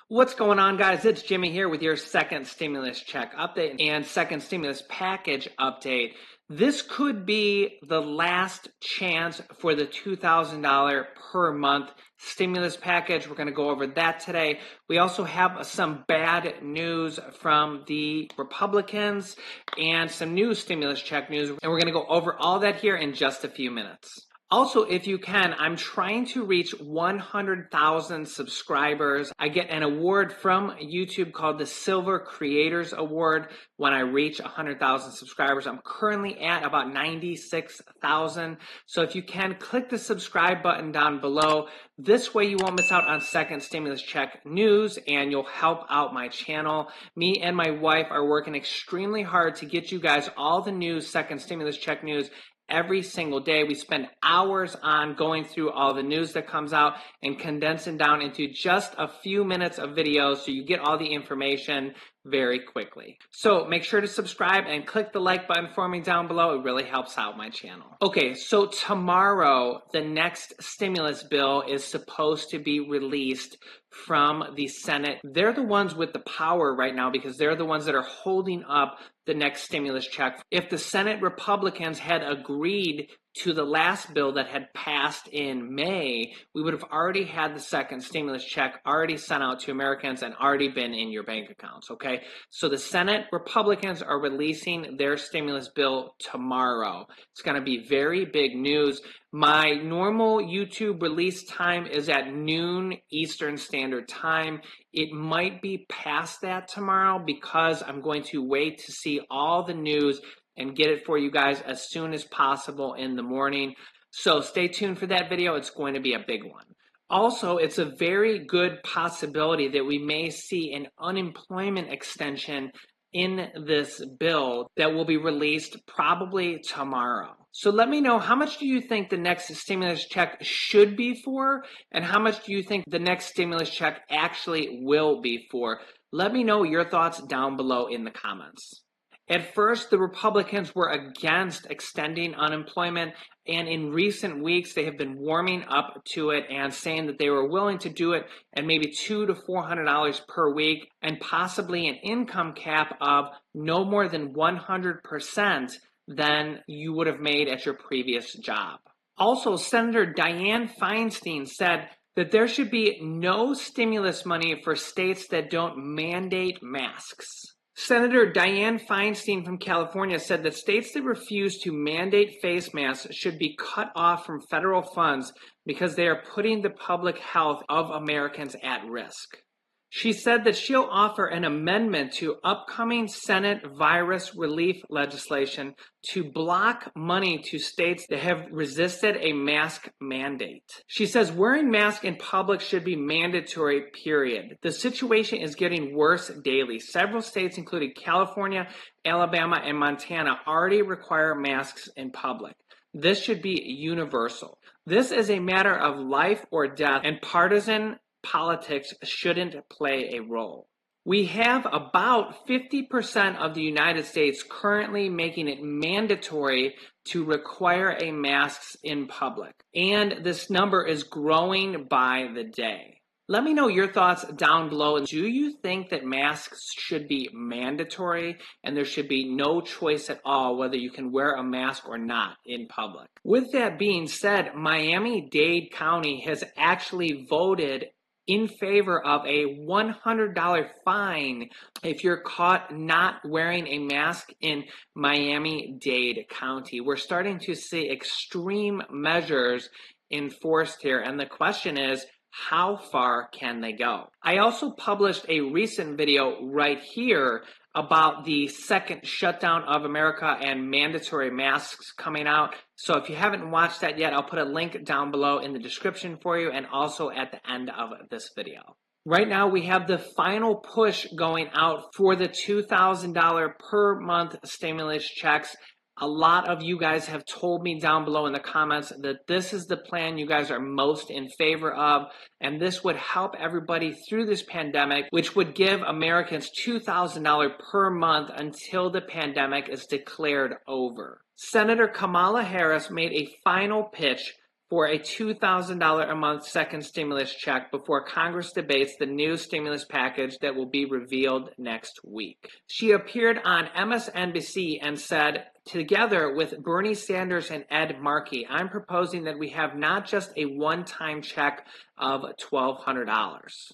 What's going on, guys? It's Jimmy here with your second stimulus check update and second stimulus package update. This could be the last chance for the $2,000 per month stimulus package. We're going to go over that today. We also have some bad news from the Republicans and some new stimulus check news, and we're going to go over all that here in just a few minutes. Also, if you can, I'm trying to reach 100,000 subscribers. I get an award from YouTube called the Silver Creators Award when I reach 100,000 subscribers. I'm currently at about 96,000. So if you can, click the subscribe button down below. This way you won't miss out on second stimulus check news and you'll help out my channel. Me and my wife are working extremely hard to get you guys all the news, second stimulus check news, every single day. We spend hours on going through all the news that comes out and condensing down into just a few minutes of videos so you get all the information very quickly. So make sure to subscribe and click the like button for me down below. It really helps out my channel. Okay, so tomorrow, the next stimulus bill is supposed to be released from the Senate. They're the ones with the power right now because they're the ones that are holding up the next stimulus check. If the Senate Republicans had agreed to the last bill that had passed in May, we would have already had the second stimulus check already sent out to Americans and already been in your bank accounts, okay? So the Senate Republicans are releasing their stimulus bill tomorrow. It's going to be very big news. My normal YouTube release time is at noon Eastern Standard Time. It might be past that tomorrow because I'm going to wait to see all the news and get it for you guys as soon as possible in the morning. So stay tuned for that video. It's going to be a big one. Also, it's a very good possibility that we may see an unemployment extension in this bill that will be released probably tomorrow. So let me know, how much do you think the next stimulus check should be for, and how much do you think the next stimulus check actually will be for? Let me know your thoughts down below in the comments. At first, the Republicans were against extending unemployment, and in recent weeks, they have been warming up to it and saying that they were willing to do it at maybe $200 to $400 per week and possibly an income cap of no more than 100% than you would have made at your previous job. Also, Senator Dianne Feinstein said that there should be no stimulus money for states that don't mandate masks. Senator Dianne Feinstein from California said that states that refuse to mandate face masks should be cut off from federal funds because they are putting the public health of Americans at risk. She said that she'll offer an amendment to upcoming Senate virus relief legislation to block money to states that have resisted a mask mandate. She says wearing masks in public should be mandatory, period. The situation is getting worse daily. Several states, including California, Alabama, and Montana, already require masks in public. This should be universal. This is a matter of life or death, and partisan politics shouldn't play a role. We have about 50% of the United States currently making it mandatory to require a mask in public, and this number is growing by the day. Let me know your thoughts down below. Do you think that masks should be mandatory and there should be no choice at all whether you can wear a mask or not in public? With that being said, Miami-Dade County has actually voted in favor of a $100 fine if you're caught not wearing a mask in Miami-Dade County. We're starting to see extreme measures enforced here, and the question is, how far can they go? I also published a recent video right here about the second shutdown of America and mandatory masks coming out. So if you haven't watched that yet, I'll put a link down below in the description for you and also at the end of this video. Right now, we have the final push going out for the $2,000 per month stimulus checks. A lot of you guys have told me down below in the comments that this is the plan you guys are most in favor of, and this would help everybody through this pandemic, which would give Americans $2,000 per month until the pandemic is declared over. Senator Kamala Harris made a final pitch for a $2,000 a month second stimulus check before Congress debates the new stimulus package that will be revealed next week. She appeared on MSNBC and said, "Together with Bernie Sanders and Ed Markey, I'm proposing that we have not just a one-time check of $1,200.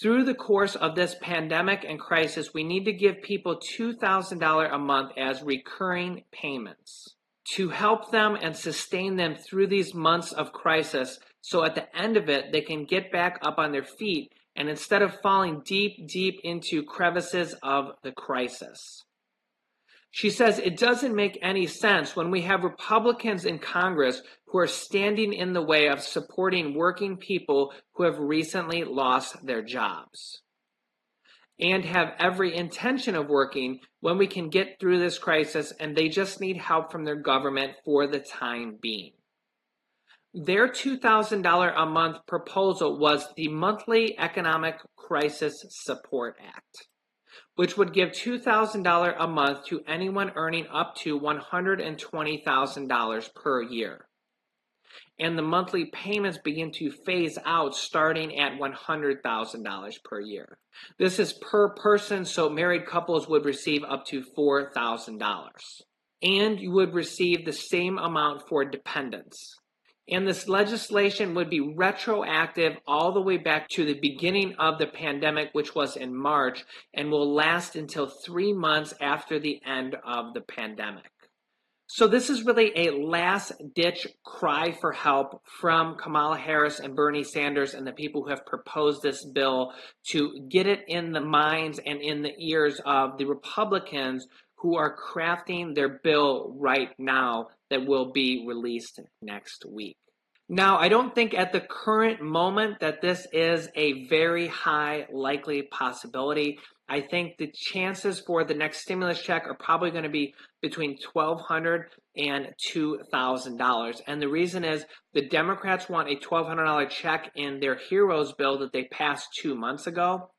Through the course of this pandemic and crisis, we need to give people $2,000 a month as recurring payments to help them and sustain them through these months of crisis, so at the end of it, they can get back up on their feet and instead of falling deep, deep into crevices of the crisis." She says it doesn't make any sense when we have Republicans in Congress who are standing in the way of supporting working people who have recently lost their jobs and have every intention of working when we can get through this crisis, and they just need help from their government for the time being. Their $2,000 a month proposal was the Monthly Economic Crisis Support Act, which would give $2,000 a month to anyone earning up to $120,000 per year. And the monthly payments begin to phase out starting at $100,000 per year. This is per person, so married couples would receive up to $4,000. And you would receive the same amount for dependents. And this legislation would be retroactive all the way back to the beginning of the pandemic, which was in March, and will last until 3 months after the end of the pandemic. So this is really a last-ditch cry for help from Kamala Harris and Bernie Sanders and the people who have proposed this bill to get it in the minds and in the ears of the Republicans who are crafting their bill right now that will be released next week. Now, I don't think at the current moment that this is a very high likely possibility. I think the chances for the next stimulus check are probably going to be between $1,200 and $2,000. And the reason is the Democrats want a $1,200 check in their HEROES bill that they passed 2 months ago.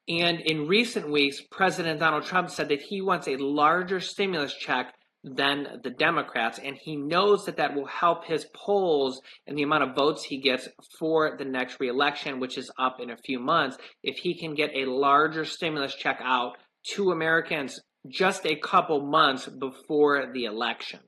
And in recent weeks, President Donald Trump said that he wants a larger stimulus check than the Democrats, and he knows that that will help his polls and the amount of votes he gets for the next reelection, which is up in a few months, if he can get a larger stimulus check out to Americans just a couple months before the election.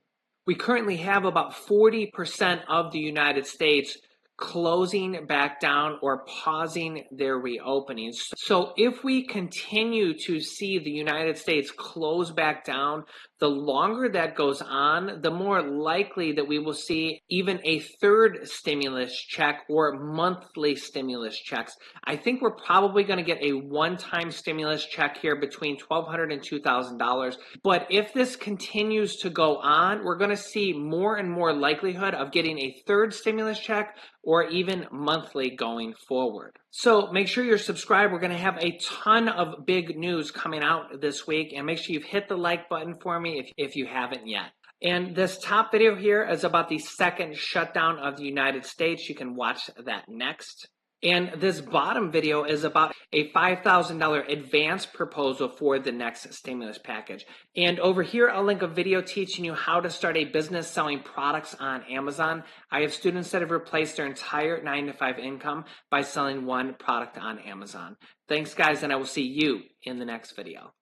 We currently have about 40% of the United States closing back down or pausing their reopenings. So if we continue to see the United States close back down, the longer that goes on, the more likely that we will see even a third stimulus check or monthly stimulus checks. I think we're probably going to get a one-time stimulus check here between $1,200 and $2,000. But if this continues to go on, we're going to see more and more likelihood of getting a third stimulus check or even monthly going forward. So make sure you're subscribed. We're going to have a ton of big news coming out this week, and make sure you've hit the like button for me if you haven't yet. And this top video here is about the second shutdown of the United States. You can watch that next. And this bottom video is about a $5,000 advance proposal for the next stimulus package. And over here, I'll link a video teaching you how to start a business selling products on Amazon. I have students that have replaced their entire 9-to-5 income by selling one product on Amazon. Thanks, guys, and I will see you in the next video.